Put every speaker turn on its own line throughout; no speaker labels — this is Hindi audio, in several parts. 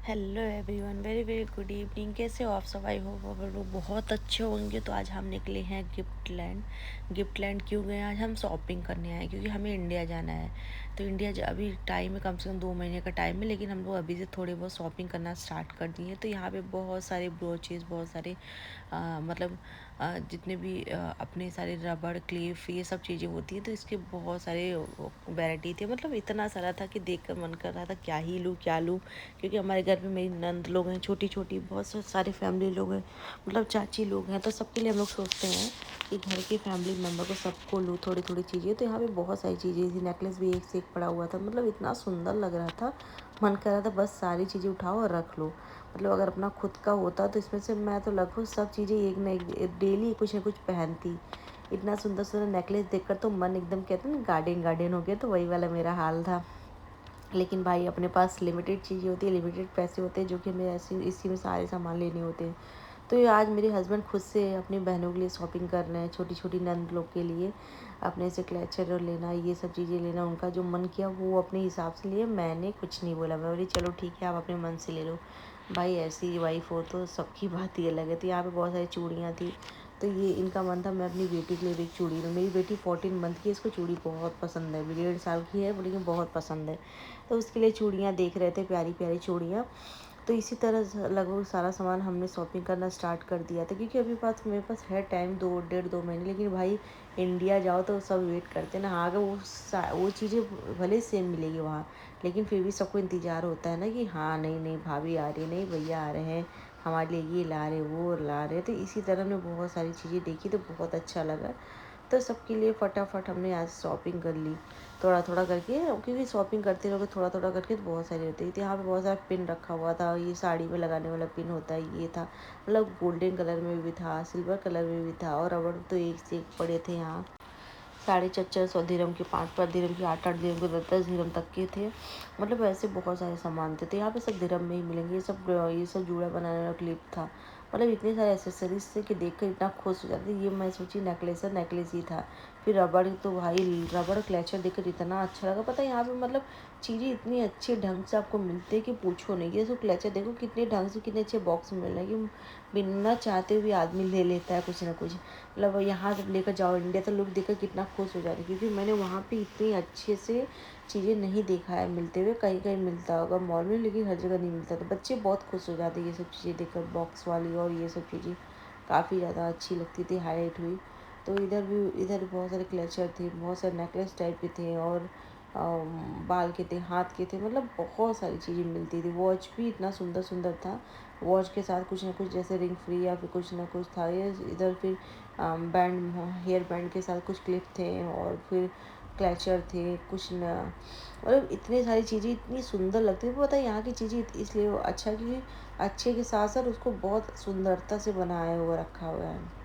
Hello everyone, very very good evening. कैसे हो आप सब? आई होप आप लोग बहुत अच्छे होंगे। तो आज हम निकले हैं गिफ्ट लैंड। गिफ्ट लैंड क्यों गए? आज हम शॉपिंग करने आए क्योंकि हमें इंडिया जाना है। तो इंडिया अभी टाइम है, कम से कम 2 महीने का टाइम है, लेकिन हम लोग अभी से थोड़ी बहुत शॉपिंग करना स्टार्ट कर दिए। तो यहाँ पे बहुत सारे ब्रोचेज, बहुत सारे मतलब जितने भी अपने सारे रबड़ क्लिप ये सब चीज़ें होती हैं, तो इसके बहुत सारे वैरायटी थे। मतलब इतना सारा था कि देख कर मन कर रहा था क्या ही लूँ क्या लूँ। क्योंकि हमारे घर में मेरी नंद लोग हैं, छोटी छोटी बहुत सारे फैमिली लोग हैं, मतलब चाची लोग हैं। तो सबके लिए हम लोग सोचते हैं कि घर के फैमिली मेम्बर को सबको लूँ थोड़ी थोड़ी चीज़ें। तो यहाँ पे बहुत सारी चीज़ें थी, नेकलेस भी एक से एक पड़ा हुआ था। मतलब इतना सुंदर लग रहा था, मन कर रहा था बस सारी चीज़ें उठाओ और रख लो। मतलब अगर अपना खुद का होता तो इसमें से मैं तो लगभग सब चीज़ें एक न एक डेली कुछ न कुछ पहनती। इतना सुंदर सुंदर नेकलेस देखकर तो मन एकदम कहते हैं ना गार्डन गार्डन हो गया। तो वही वाला मेरा हाल था। लेकिन भाई अपने पास लिमिटेड चीज़ें होती है, लिमिटेड पैसे होते हैं, जो कि हमें ऐसे इसी में सारे सामान लेने होते हैं। तो ये आज मेरे हस्बैंड खुद से अपनी बहनों के लिए शॉपिंग कर रहे हैं, छोटी छोटी नंद लोग के लिए अपने से क्लचर लेना, ये सब चीज़ें लेना। उनका जो मन किया वो अपने हिसाब से लिए, मैंने कुछ नहीं बोला। मैं बोली चलो ठीक है, आप अपने मन से ले लो। भाई ऐसी वाइफ हो तो सबकी बात ही अलग है। तो यहाँ पे बहुत सारी चूड़ियाँ थी। तो ये इनका मन था मैं अपनी बेटी के लिए भी एक चूड़ी लूँ। मेरी बेटी 14 मंथ की है, इसको चूड़ी बहुत पसंद है। 1.5 साल की है लेकिन बहुत पसंद है। तो उसके लिए चूड़ियाँ देख रहे थे, प्यारी प्यारी चूड़ियाँ। तो इसी तरह लगभग सारा सामान हमने शॉपिंग करना स्टार्ट कर दिया था, क्योंकि अभी मेरे पास है टाइम 2 डेढ़ 2 महीने। लेकिन भाई इंडिया जाओ तो सब वेट करते हैं ना। हाँ, अगर वो चीज़ें भले सेम मिलेगी वहाँ, लेकिन फिर भी सबको इंतज़ार होता है ना कि हाँ नहीं नहीं भाभी आ रही है, नहीं भैया आ रहे हैं, हमारे लिए ये ला रहे वो ला रहे। तो इसी तरह हमने बहुत सारी चीज़ें देखी तो बहुत अच्छा लगा। तो सबके लिए फटाफट हमने आज शॉपिंग कर ली, थोड़ा थोड़ा करके। क्योंकि शॉपिंग करते रहोगे थोड़ा थोड़ा करके तो बहुत सारी होती है। तो यहाँ पे बहुत सारा पिन रखा हुआ था, ये साड़ी में लगाने वाला पिन होता है, ये था। मतलब गोल्डन कलर में भी था, सिल्वर कलर में भी था, और रबड़ तो एक से एक पड़े थे यहाँ। 450 400 दिरहम के, 5 5 दिरहम के, 8 8 दिरहम के, 10 10 दिरहम तक के थे। मतलब ऐसे बहुत सारे सामान थे। तो यहाँ पे सब दिरहम में ही मिलेंगे। ये सब जूड़ा बनाने वाला क्लिप था। मतलब इतने सारे एसेसरीज थे कि देखकर इतना खुश हो जाती। ये मैं सोची नेकलेस है, नेकलेस ही था। फिर रबड़, तो भाई रबड़ क्लचर देखकर इतना अच्छा लगा। पता है यहाँ पे मतलब चीज़ें इतनी अच्छे ढंग से आपको मिलती है कि पूछो नहीं। ये सब क्लचर देखो कितने ढंग से, कितने अच्छे बॉक्स में मिल रहे हैं कि बिना चाहते हुए आदमी ले लेता है कुछ ना कुछ। मतलब यहाँ जब लेकर जाओ इंडिया तो लोग देखकर कितना खुश हो जाते हैं, क्योंकि मैंने वहाँ पे इतनी अच्छे से चीज़ें नहीं देखा है मिलते हुए। कहीं कहीं मिलता होगा मॉल में, लेकिन हर जगह नहीं मिलता। तो बच्चे बहुत खुश हो जाते हैं ये सब चीज़ें देखकर, बॉक्स वाली और ये सब चीज़ें काफ़ी ज़्यादा अच्छी लगती थी, हाईलाइट हुई। तो इधर बहुत सारे क्लचर थे, बहुत सारे नेकलेस टाइप के थे, और बाल के थे, हाथ के थे। मतलब बहुत सारी चीज़ें मिलती थी। वॉच भी इतना सुंदर सुंदर था। वॉच के साथ कुछ ना कुछ जैसे रिंग फ्री या फिर कुछ ना कुछ था। ये इधर फिर बैंड, हेयर बैंड के साथ कुछ क्लिप थे, और फिर क्लचर थे कुछ न। मतलब इतनी सारी चीज़ें इतनी सुंदर लगती है। पता है यहाँ की चीज़ें इसलिए अच्छा, क्योंकि अच्छे के साथ साथ उसको बहुत सुंदरता से बनाया हुआ रखा हुआ है।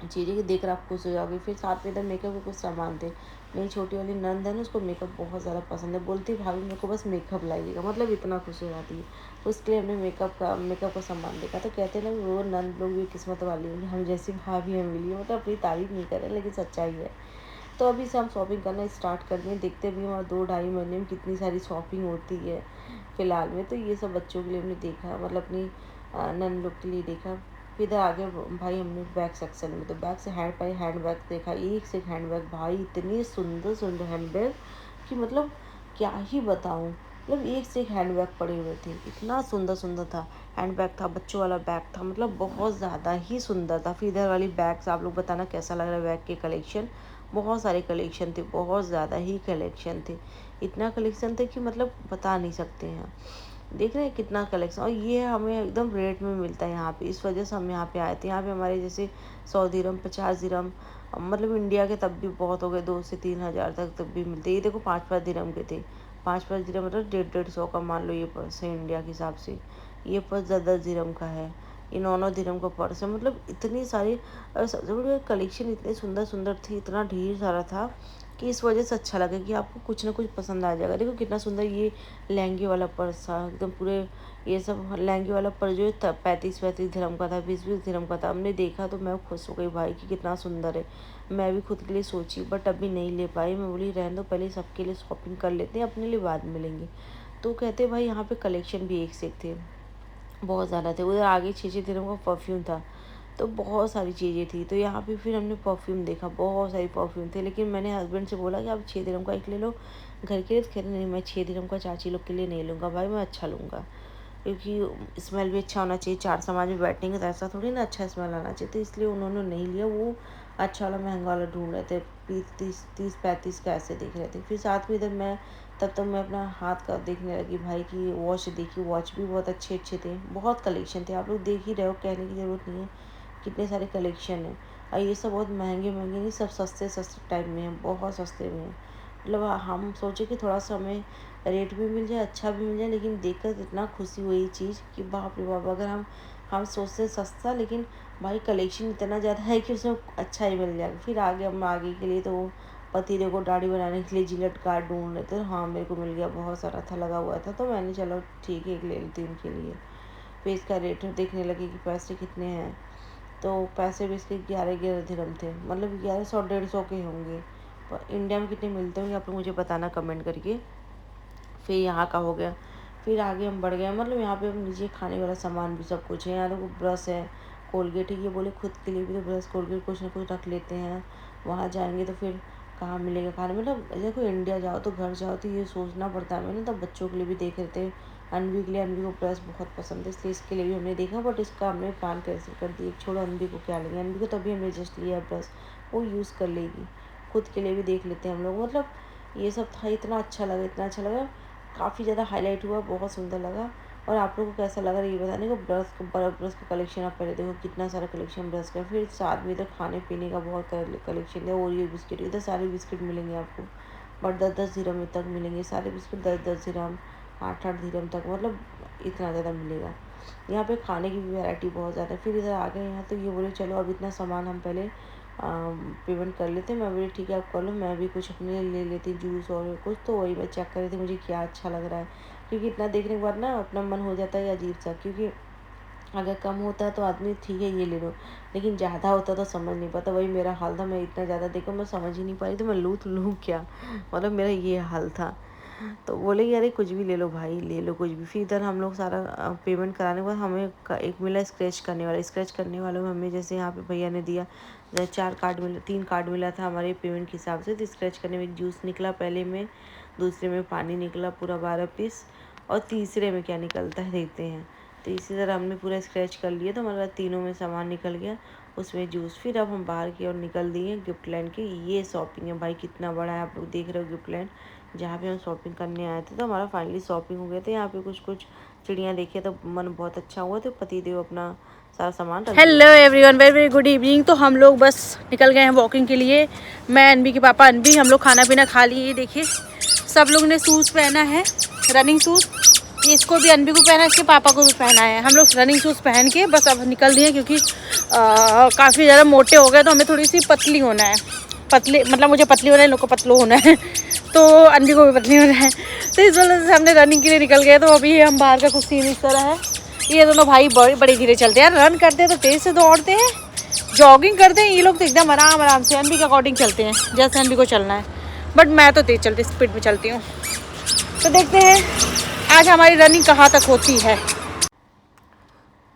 चीज़ें कि देख कर आप खुश हो जाओगे। फिर साथ में इधर मेकअप के कुछ सामान थे। मेरी छोटी वाली नंद है ना, उसको मेकअप बहुत ज़्यादा पसंद है। बोलती है भाभी मेरे को बस मेकअप लाइएगा, मतलब इतना खुश हो जाती है। तो उसके लिए हमने मेकअप का सामान देखा। तो कहते हैं ना वो नंद लोग भी किस्मत वाली होंगी, हम जैसी भाभी हमें मिली है। मतलब अपनी तारीफ नहीं कर रहे, लेकिन सच्चाई है। तो अभी से हम शॉपिंग करना स्टार्ट कर दिए। देखते भी हमारे 2 ढाई महीने में कितनी सारी शॉपिंग होती है फ़िलहाल में। तो ये सब बच्चों के लिए हमने देखा, मतलब अपनी नन लोग के लिए देखा। फिर इधर आगे भाई हमने बैग सेक्शन में, तो बैग से हैंड बैग देखा। एक से एक हैंड बैग भाई, इतने सुंदर सुंदर हैंड बैग कि मतलब क्या ही बताऊँ। मतलब एक से एक हैंड बैग पड़े हुए थे, इतना सुंदर सुंदर था। हैंड बैग था, बच्चों वाला बैग था, मतलब बहुत ज़्यादा ही सुंदर था। फिर इधर वाली बैग्स आप लोग बताना कैसा लग रहा है बैग के कलेक्शन। बहुत सारे कलेक्शन थे, बहुत ज़्यादा ही कलेक्शन थे। इतना कलेक्शन थे कि मतलब बता नहीं सकते हैं। देख रहे हैं कितना कलेक्शन, और ये हमें एकदम रेट में मिलता है यहाँ पे। इस वजह से हम यहाँ पे आए थे। यहाँ पे हमारे जैसे 100 दिरहम, 50 दिरहम, मतलब इंडिया के तब भी बहुत हो गए, 2 से 3 हज़ार तक भी मिलते। ये देखो 5 5 दिरहम के थे। 5 5 दिरहम मतलब 150 150 का मान लो ये पर्स है इंडिया के हिसाब से। ये पर्स 10 10 दिरहम का है। ये 9 9 दिरहम का पर्स है। मतलब इतनी सारी, और सबसे बड़ी कलेक्शन इतने सुंदर सुंदर थी, इतना ढेर सारा था कि इस वजह से अच्छा लगा कि आपको कुछ ना कुछ पसंद आ जाएगा। देखो कितना सुंदर ये लहंगे वाला पर्स था, एकदम पूरे। ये सब लहंगे वाला पर्स जो है 35 35 दिरहम का था, 20 20 दिरहम का था। हमने देखा तो मैं खुश हो गई भाई कि कितना सुंदर है। मैं भी खुद के लिए सोची, बट अभी नहीं ले पाई। मैं बोली रहने दो, पहले सबके लिए शॉपिंग कर लेते हैं, अपने लिए बाद में लेंगे। तो कहते भाई यहाँ पे कलेक्शन भी एक से एक थे, बहुत ज़्यादा थे। उधर आगे 6-6 दिनों का परफ्यूम था, तो बहुत सारी चीज़ें थी। तो यहाँ पे फिर हमने परफ्यूम देखा, बहुत सारी परफ्यूम थे। लेकिन मैंने हस्बैंड से बोला कि आप 6 दिनों का एक ले लो घर के लिए। तो कह रहे नहीं, मैं 6 दिनों का चाची लोग के लिए नहीं लूँगा भाई, मैं अच्छा लूँगा, क्योंकि स्मेल भी अच्छा होना चाहिए। 4 समाज में बैठेंगे तो ऐसा थोड़ी ना अच्छा स्मेल आना चाहिए। तो इसलिए उन्होंने नहीं लिया। वो अच्छा वाला महंगा वाला ढूंढ रहे थे, 30-35 का ऐसे देख रहे थे। फिर साथ में इधर मैं, तब तक मैं अपना हाथ का देखने लगी भाई की वॉच देखी। वॉच भी बहुत अच्छे अच्छे थे, बहुत कलेक्शन थे। आप लोग देख ही रहे हो, कहने की ज़रूरत नहीं है, कितने सारे कलेक्शन है। और ये सब बहुत महंगे महंगे नहीं, सब सस्ते सस्ते टाइप में हैं, बहुत सस्ते में हैं। मतलब हम सोचे कि थोड़ा सा हमें रेट भी मिल जाए, अच्छा भी मिल जाए। लेकिन देखकर इतना खुशी हुई चीज़ कि बाप रे बाप, अगर हम सोचते सस्ता, लेकिन भाई कलेक्शन इतना ज़्यादा है कि उसमें अच्छा ही मिल जाएगा। फिर आगे हम आगे के लिए, तो वो पतीले को दाढ़ी बनाने के लिए जिलेट कार्ड ढूंढ रहे थे। हाँ, मेरे को मिल गया, बहुत सारा था, लगा हुआ था। तो मैंने चलो ठीक है, एक ले लेती हूँ उनके लिए। फिर इसका रेट देखने लगी कि पैसे कितने हैं। तो पैसे भी इसके 11-11 दिरहम थे, मतलब 1100-150 के होंगे। पर इंडिया में कितने मिलते होंगे आप लोग मुझे बताना कमेंट करके। फिर यहाँ का हो गया। फिर आगे हम बढ़ गए, मतलब यहाँ पे हम नीचे खाने वाला सामान भी सब कुछ है। यहाँ देखो ब्रश है, कोलगेट है। ये बोले खुद के लिए भी तो ब्रश कोलगेट कुछ ना कुछ रख लेते हैं। वहाँ जाएंगे तो फिर कहाँ मिलेगा खाने, मतलब देखो इंडिया जाओ तो घर जाओ तो ये सोचना पड़ता है। मैंने तब बच्चों के लिए भी देख रहे थे, अनवी के लिए। अनवी को ब्रश बहुत पसंद है, इसलिए इसके लिए भी हमने देखा। बट इसका हमने प्लान कैंसिल कर दिया। छोड़ो, अनवी को क्या लेंगे, अनवी को तभी हमने जस्ट लिया है ब्रश, वो यूज़ कर लेगी। खुद के लिए भी देख लेते हैं हम लोग। मतलब ये सब था, इतना अच्छा लगा, इतना अच्छा लगा, काफ़ी ज़्यादा हाईलाइट हुआ, बहुत सुंदर लगा। और आप लोगों को कैसा लगा ये बताने को। ब्रश का कलेक्शन आप पहले देखो, कितना सारा कलेक्शन ब्रश का। फिर साथ में इधर खाने पीने का बहुत कलेक्शन है। ओरियो बिस्किट, इधर सारे बिस्किट मिलेंगे आपको, बट 10-10 दिरहम तक मिलेंगे सारे बिस्किट। 10-10 दिरहम, 8-8 दिरहम तक, मतलब इतना ज़्यादा मिलेगा। यहाँ पे खाने की भी वैरायटी बहुत ज़्यादा है। फिर इधर आ गए यहाँ, तो ये बोले चलो अब इतना सामान हम पहले पेमेंट कर लेते। मैं बोली ठीक है आप कर लो, मैं भी कुछ अपने लिए ले लेती जूस और कुछ। तो वही मैं चेक कर रही थी मुझे क्या अच्छा लग रहा है, क्योंकि इतना देखने के बाद ना अपना मन हो जाता है अजीब सा। क्योंकि अगर कम होता है तो आदमी ठीक है ये ले लो, लेकिन ज़्यादा होता तो समझ नहीं पाता। वही मेरा हाल था, मैं इतना ज़्यादा देखो मैं समझ ही नहीं पा रही थी मैं लूँ तो लूँ क्या, मतलब मेरा ये हाल था। तो बोले कि अरे कुछ भी ले लो भाई, ले लो कुछ भी। फिर इधर हम लोग सारा पेमेंट कराने के बाद हमें एक मिला स्क्रैच करने वाला। स्क्रैच करने वाले में हमें, जैसे यहाँ पे भैया ने दिया, 4 कार्ड मिला, 3 कार्ड मिला था हमारे पेमेंट के हिसाब से। तो स्क्रैच करने में एक जूस निकला पहले में, दूसरे में पानी निकला पूरा 12 पीस, और तीसरे में क्या निकलता है देखते हैं। तो इसी तरह हमने पूरा स्क्रैच कर लिया, तो हमारा तीनों में सामान निकल गया, उसमें जूस। फिर अब हम बाहर की ओर निकल दिए गिफ्ट लैंड की। ये शॉपिंग है भाई, कितना बड़ा है, आप लोग देख रहे हो गिफ्ट लैंड, जहाँ पे हम शॉपिंग करने आए थे। तो हमारा फाइनली शॉपिंग हो गया था। यहाँ पे कुछ कुछ चिड़ियाँ देखी तो मन बहुत अच्छा हुआ। तो पतिदेव अपना सारा सामान रख दिया। Hello everyone, very very good evening. तो हम लोग बस निकल गए हैं वॉकिंग के लिए। मैं, अनबी के पापा, अनबी, हम लोग खाना पीना खा लिए। ये देखिए सब लोग ने शूज़ पहना है, रनिंग शूज़। इसको भी, अनबी को पहना है, इसके पापा को भी पहना है। हम लोग रनिंग शूज़ पहन के बस अब निकल दिए, क्योंकि काफ़ी ज़्यादा मोटे हो गए तो हमें थोड़ी सी पतली होना है। पतली मतलब मुझे पतली होना है, लोग को पतलो होना है, तो अनबी को भी पतली होना है। तो इस वजह से हमने रनिंग के लिए निकल गए। तो अभी हम बाहर का कुछ सीन इस तरह है। ये दोनों भाई बड़े बड़े धीरे चलते हैं, रन करते हैं तो तेज़ से दौड़ते हैं, जॉगिंग करते हैं ये लोग तो एकदम आराम आराम से अनबी के अकॉर्डिंग चलते हैं, जैसे अनबी को चलना है। बट मैं तो तेज़ चलती, स्पीड में चलती हूँ। तो देखते हैं आज हमारी रनिंग कहाँ तक होती है।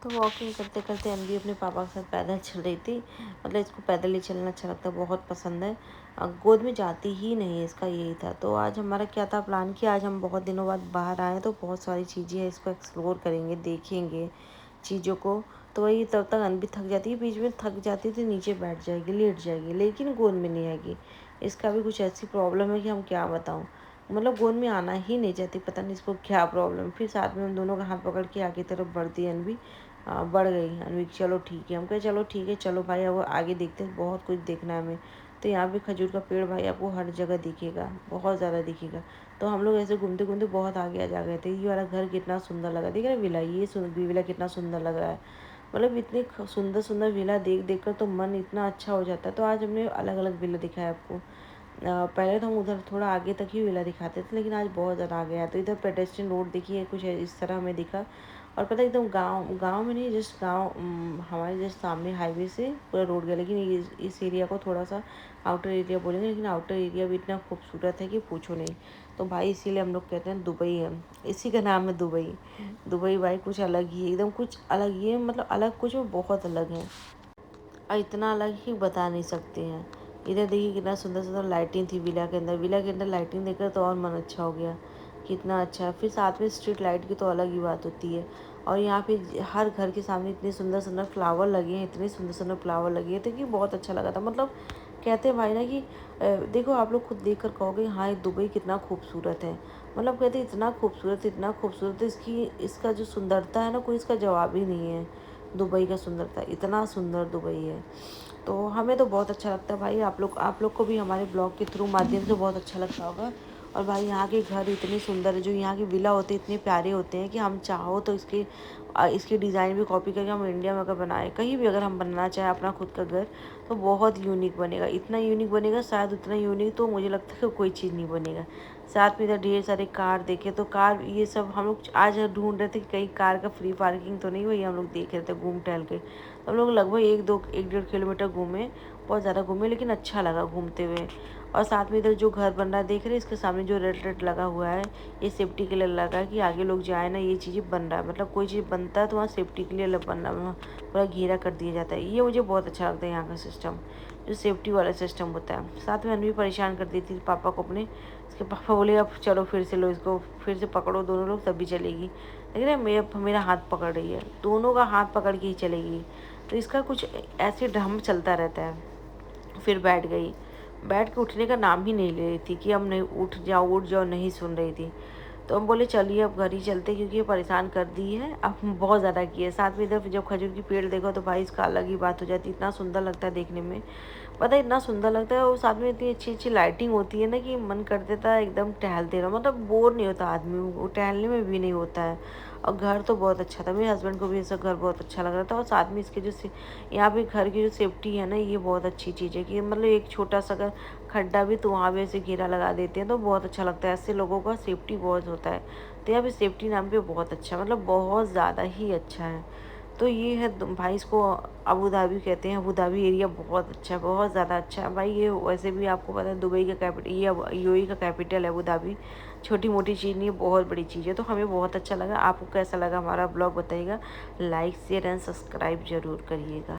तो वॉकिंग करते करते अनवी अपने पापा के साथ पैदल चल रही थी। मतलब इसको पैदल ही चलना अच्छा लगता है, बहुत पसंद है। गोद में जाती ही नहीं है, इसका यही था। तो आज हमारा क्या था प्लान, कि आज हम बहुत दिनों बाद बाहर आए तो बहुत सारी चीज़ें हैं, इसको एक्सप्लोर करेंगे, देखेंगे चीज़ों को। तो वही, तब तक अनवी थक जाती है, बीच में थक जाती थी, नीचे बैठ जाएगी, लेट जाएगी, लेकिन गोद में नहीं आएगी। इसका भी कुछ ऐसी प्रॉब्लम है कि हम क्या बताऊँ, मतलब गोद में आना ही नहीं चाहती, पता नहीं इसको क्या प्रॉब्लम। फिर साथ में हम दोनों का हाथ पकड़ के आगे तरफ बढ़ती है अनवी। बढ़ गई अनवी, चलो ठीक है। हम कहे चलो ठीक है, चलो भाई अब आगे देखते हैं, बहुत कुछ देखना है हमें। तो यहाँ पे खजूर का पेड़ भाई आपको हर जगह दिखेगा, बहुत ज़्यादा दिखेगा। तो हम लोग ऐसे घूमते घूमते बहुत आगे आ जा गए थे। ये वाला घर कितना सुंदर लगा, देख रहे विला, ये विला कितना सुंदर लग रहा है। मतलब इतनी सुंदर सुंदर विला देख देख कर तो मन इतना अच्छा हो जाता है। तो आज हमने अलग अलग विला दिखाया आपको। पहले तो हम उधर थोड़ा आगे तक ही विला दिखाते थे, लेकिन आज बहुत ज़्यादा आ गया। तो इधर पेडेस्ट्रियन रोड देखिए कुछ इस तरह हमें दिखा। और पता है एकदम गांव में नहीं, जस्ट गांव हमारे जस्ट सामने हाईवे से पूरा रोड गया। लेकिन इस एरिया को थोड़ा सा आउटर एरिया बोलेंगे, लेकिन आउटर एरिया भी इतना खूबसूरत है कि पूछो नहीं। तो भाई इसीलिए हम लोग कहते हैं दुबई है, इसी का नाम है दुबई। दुबई भाई कुछ अलग ही है, एकदम कुछ अलग ही है, मतलब अलग कुछ में बहुत अलग है। और इतना अलग ही बता नहीं सकते हैं। इधर देखिए कितना सुंदर सुंदर लाइटिंग थी विला के अंदर। विला के अंदर लाइटिंग देखकर तो और मन अच्छा हो गया, कितना अच्छा है। फिर साथ में स्ट्रीट लाइट की तो अलग ही बात होती है। और यहाँ पे हर घर के सामने इतने सुंदर सुंदर फ्लावर लगे हैं, इतने सुंदर सुंदर फ्लावर लगे हैं, तो कि बहुत अच्छा लगा था। मतलब कहते हैं भाई ना कि देखो आप लोग खुद देख कर कहोगे हाँ ये दुबई कितना खूबसूरत है। मतलब कहते हैं इतना खूबसूरत है, इसकी इसका जो सुंदरता है ना, कोई इसका जवाब ही नहीं है। दुबई का सुंदरता, इतना सुंदर दुबई है। तो हमें तो बहुत अच्छा लगता है भाई। आप लोग को भी हमारे ब्लॉग के थ्रू माध्यम से बहुत अच्छा लगता होगा। और भाई यहाँ के घर इतने सुंदर है, जो यहाँ के विला होते हैं इतने प्यारे होते हैं कि हम चाहो तो इसकी डिज़ाइन भी कॉपी करके हम इंडिया में अगर बनाए, कहीं भी अगर हम बनाना चाहें अपना खुद का घर, तो बहुत यूनिक बनेगा। इतना यूनिक बनेगा, शायद उतना यूनिक तो मुझे लगता है कि कोई चीज़ नहीं बनेगा। साथ में इधर ढेर सारे कार देखे, तो कार ये सब हम लोग आज ढूंढ रहे थे कि कहीं कार का फ्री पार्किंग तो नहीं, वही हम लोग देख रहे थे घूम टहल के। तो हम लोग लगभग 1-1.5 किलोमीटर घूमे, बहुत ज़्यादा घूमे, लेकिन अच्छा लगा घूमते हुए। और साथ में इधर जो घर बन रहा है देख रहे हैं, इसके सामने जो रेड रेड लगा हुआ है, ये सेफ्टी के लिए लगा है कि आगे लोग जाए ना, ये चीज़ें बन रहा है। मतलब कोई चीज़ बनता है तो वहाँ सेफ्टी के लिए बनना, पूरा घेरा कर दिया जाता है। ये मुझे बहुत अच्छा लगता है यहाँ का सिस्टम, जो सेफ्टी वाला सिस्टम होता है। साथ में अनवी परेशान कर दी थी पापा को अपने। इसके पापा बोले अब चलो फिर से लो इसको, फिर से पकड़ो दोनों लोग तभी चलेगी। लेकिन मेरा हाथ पकड़ रही है, दोनों का हाथ पकड़ के ही चलेगी। तो इसका कुछ ऐसे ढम चलता रहता है। फिर बैठ गई, बैठ के उठने का नाम ही नहीं ले रही थी कि हम नहीं उठ जाओ, नहीं सुन रही थी। तो हम बोले चलिए अब घर ही चलते, क्योंकि ये परेशान कर दी है, अब बहुत ज़्यादा की है। साथ में इधर जब खजूर की पेड़ देखो तो भाई इसका अलग ही बात हो जाती है, इतना सुंदर लगता है देखने में। पता है इतना सुंदर लगता है, और साथ में इतनी अच्छी अच्छी लाइटिंग होती है ना कि मन कर देता है एकदम टहलते रहो। मतलब बोर नहीं होता आदमी, वो टहलने में भी नहीं होता है। और घर तो बहुत अच्छा था, मेरे हस्बैंड को भी ऐसा घर बहुत अच्छा लग रहा था। और साथ में इसके यहाँ पे घर की जो सेफ्टी है ना, ये बहुत अच्छी चीज़ है कि मतलब एक छोटा सा अगर खड्डा भी तो वहाँ भी ऐसे घेरा लगा देते हैं, तो बहुत अच्छा लगता है। ऐसे लोगों का सेफ्टी बहुत होता है। तो यहाँ पे सेफ्टी नाम पे बहुत अच्छा, मतलब बहुत ज़्यादा ही अच्छा है। तो ये है भाई, इसको अबू धाबी कहते हैं। अबू धाबी एरिया बहुत अच्छा है, बहुत ज़्यादा अच्छा है भाई। ये वैसे भी आपको पता है दुबई का कैपिटल, ये यूएई का कैपिटल है अबू धाबी। छोटी मोटी चीज़ नहीं है, बहुत बड़ी चीज़ है। तो हमें बहुत अच्छा लगा। आपको कैसा लगा हमारा ब्लॉग बताइएगा। लाइक शेयर एंड सब्सक्राइब जरूर करिएगा।